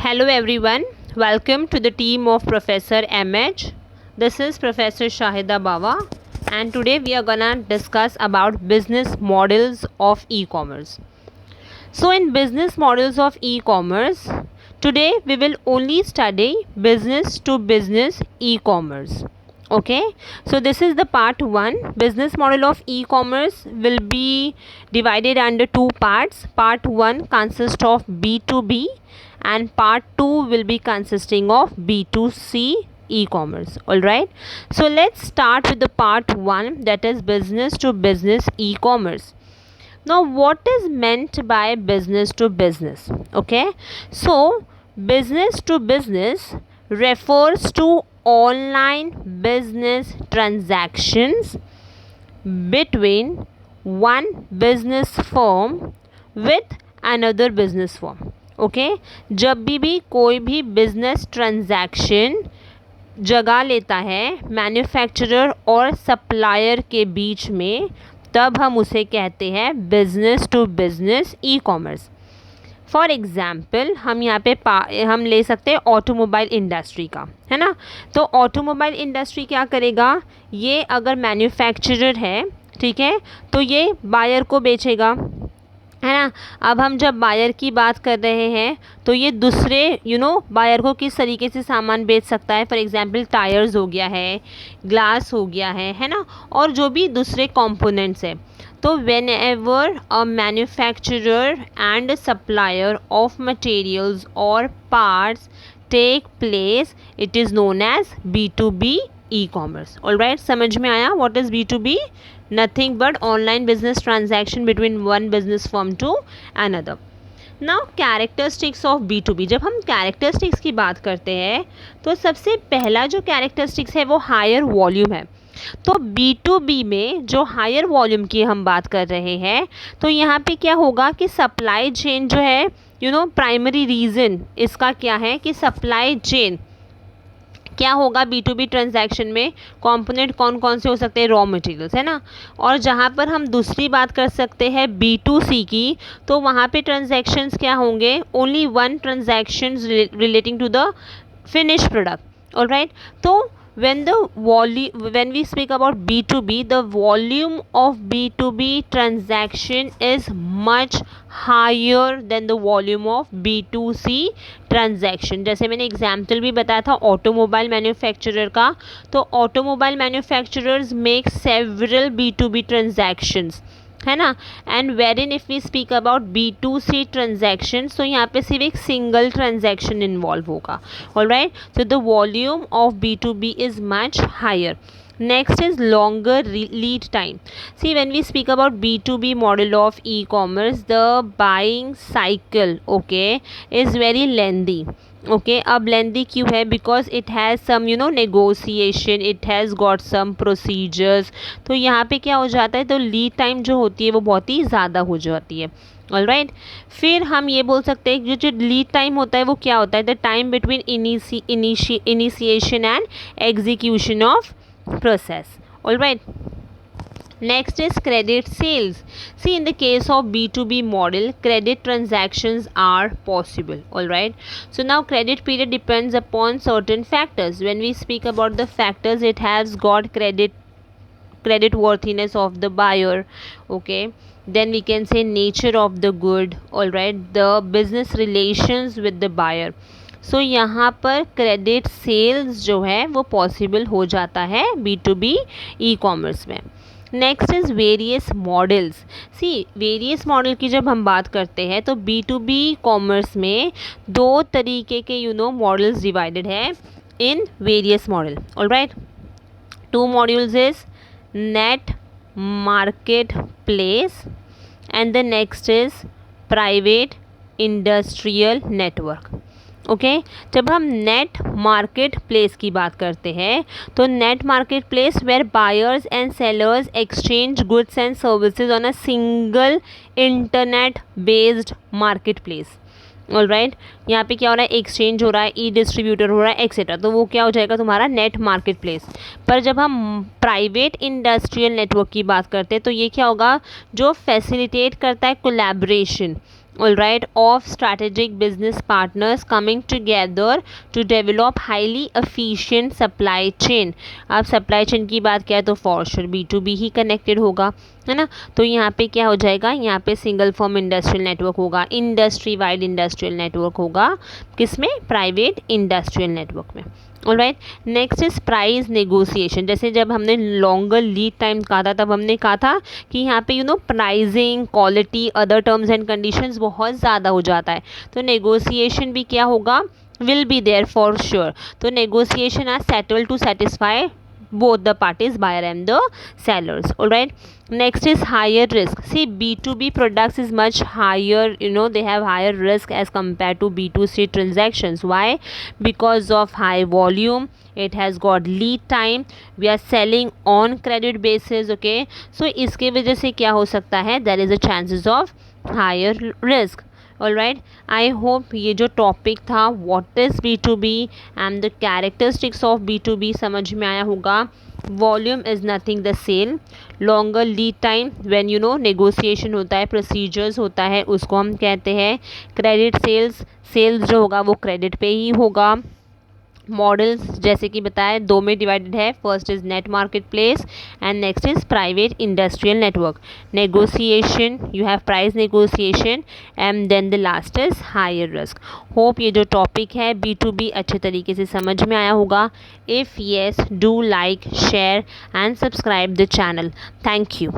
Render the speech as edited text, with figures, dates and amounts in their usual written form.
Hello everyone, welcome to the team of Professor MH. This is Professor Shahida Bawa and today we are gonna discuss about business models of e-commerce. So in business models of e-commerce, today we will only study business to business e-commerce. Okay, so this is the part 1. Business model of e-commerce will be divided under two parts. Part 1 consists of B2B and part 2 will be consisting of B2C e-commerce. Alright, so let's start with the part 1, that is business to business e-commerce. Now what is meant by business to business? Okay, so business to business refers to online business transactions between one business firm with another business firm. Okay जब भी कोई भी business transaction जगह लेता है manufacturer और supplier के बीच में, तब हम उसे कहते हैं business to business e commerce. For example हम यहाँ पे हम ले सकते हैं ऑटोमोबाइल इंडस्ट्री का, है ना. तो ऑटोमोबाइल इंडस्ट्री क्या करेगा, ये अगर मैन्युफैक्चरर है, ठीक है, तो ये बायर को बेचेगा, है ना. अब हम जब बायर की बात कर रहे हैं तो ये दूसरे बायर को किस तरीके से सामान बेच सकता है. फॉर एग्जांपल टायर्स हो गया है, ग्लास हो गया है ना, और जो भी दूसरे कंपोनेंट्स है. तो whenever a manufacturer and supplier of materials और parts take place, it is known as B2B e commerce. Alright, समझ में आया what is B2B? Nothing but online business transaction between one business firm to another. Now characteristics of B2B. जब हम characteristics की बात करते हैं तो सबसे पहला जो characteristics है वो higher volume है. तो B2B में जो हायर वॉल्यूम की हम बात कर रहे हैं, तो यहाँ पे क्या होगा कि सप्लाई चेन जो है, प्राइमरी रीज़न इसका क्या है कि सप्लाई चेन क्या होगा. B2B ट्रांजैक्शन में कंपोनेंट कौन कौन से हो सकते हैं, रॉ मटेरियल्स, है ना. और जहाँ पर हम दूसरी बात कर सकते हैं B2C की, तो वहाँ पे ट्रांजैक्शंस क्या होंगे, only one transactions relating to the finish product. Alright, तो when we speak about B2B, the volume of B2B transaction is much higher than the volume of B2C transaction. जैसे मैंने एग्जाम्पल भी बताया था ऑटोमोबाइल मैन्युफैक्चरर का, तो automobile manufacturers make several B2B transactions, है ना. And wherein if we speak about B2C transaction, तो यहाँ पे सिर्फ एक सिंगल ट्रांजैक्शन इन्वॉल्व होगा. Alright, so the volume of B2B is much higher. Next is longer lead time. See, when we speak about B2B model of e-commerce, the buying cycle, okay, is very lengthy. Okay, अब lengthy क्यों है, because it has some negotiation, it has got some procedures. तो यहाँ पे क्या हो जाता है, तो लीड टाइम जो होती है वो बहुत ही ज़्यादा हो जाती है. ऑलराइट, फिर हम ये बोल सकते हैं जो लीड टाइम होता है वो क्या होता है, the time between initiation and execution of process. Alright, next is credit sales. See, in the case of B2B model, credit transactions are possible. Alright, so now credit period depends upon certain factors. When we speak about the factors, it has got credit worthiness of the buyer, okay, then we can say nature of the good, alright, the business relations with the buyer. सो यहाँ पर credit sales जो है वो possible हो जाता है B2B ई commerce में. Next is various models. See, various model की जब हम बात करते हैं तो B2B कॉमर्स में दो तरीके के मॉडल्स डिवाइडेड है in various model. Alright, two modules is net market place and the next is private industrial network. Okay, जब हम नेट मार्केट प्लेस की बात करते हैं तो net market place where buyers and sellers exchange goods and services on a single internet based market place. Alright, यहाँ पे क्या हो रहा है, एक्सचेंज हो रहा है, ई डिस्ट्रीब्यूटर हो रहा है, एक्सेट्रा, तो वो क्या हो जाएगा तुम्हारा नेट मार्केट प्लेस. पर जब हम प्राइवेट इंडस्ट्रियल नेटवर्क की बात करते हैं तो ये क्या होगा, जो फैसिलिटेट करता है collaboration, all right, of strategic business partners coming together to develop highly efficient supply chain. अब supply chain की बात किया तो for sure B2B he connected होगा, है ना। तो यहाँ पे क्या हो जाएगा, यहाँ पे सिंगल फॉर्म इंडस्ट्रियल नेटवर्क होगा, इंडस्ट्री वाइड इंडस्ट्रियल नेटवर्क होगा, किसमें, प्राइवेट इंडस्ट्रियल नेटवर्क में। Alright, next is price negotiation. जैसे जब हमने लॉन्गर लीड टाइम कहा था तब हमने कहा था कि यहाँ पे pricing, quality, other terms and conditions बहुत ज़्यादा हो जाता है, तो नेगोशिएशन भी क्या होगा, will be there for sure. तो negotiation are settle to satisfy both the parties, buyer and the sellers. All right, next is higher risk. See, B2B products is much higher, they have higher risk as compared to B2C transactions. Why? Because of high volume, it has got lead time, we are selling on credit basis. Okay, so इसके वजह से क्या हो सकता है, there is a chances of higher risk. All right, I hope ये जो topic था what is B2B and the characteristics of B2B समझ में आया होगा। Volume is nothing the sale, longer lead time, when negotiation होता है, प्रोसीजर्स होता है, उसको हम कहते हैं क्रेडिट सेल्स। सेल्स जो होगा वो क्रेडिट पे ही होगा। मॉडल्स जैसे कि बताया दो में डिवाइडेड है, first is net market place and next is private industrial network. Negotiation, you have price negotiation and then the last is higher risk. Hope ये जो टॉपिक है B2B अच्छे तरीके से समझ में आया होगा। If yes, do like, share and subscribe the channel. Thank you.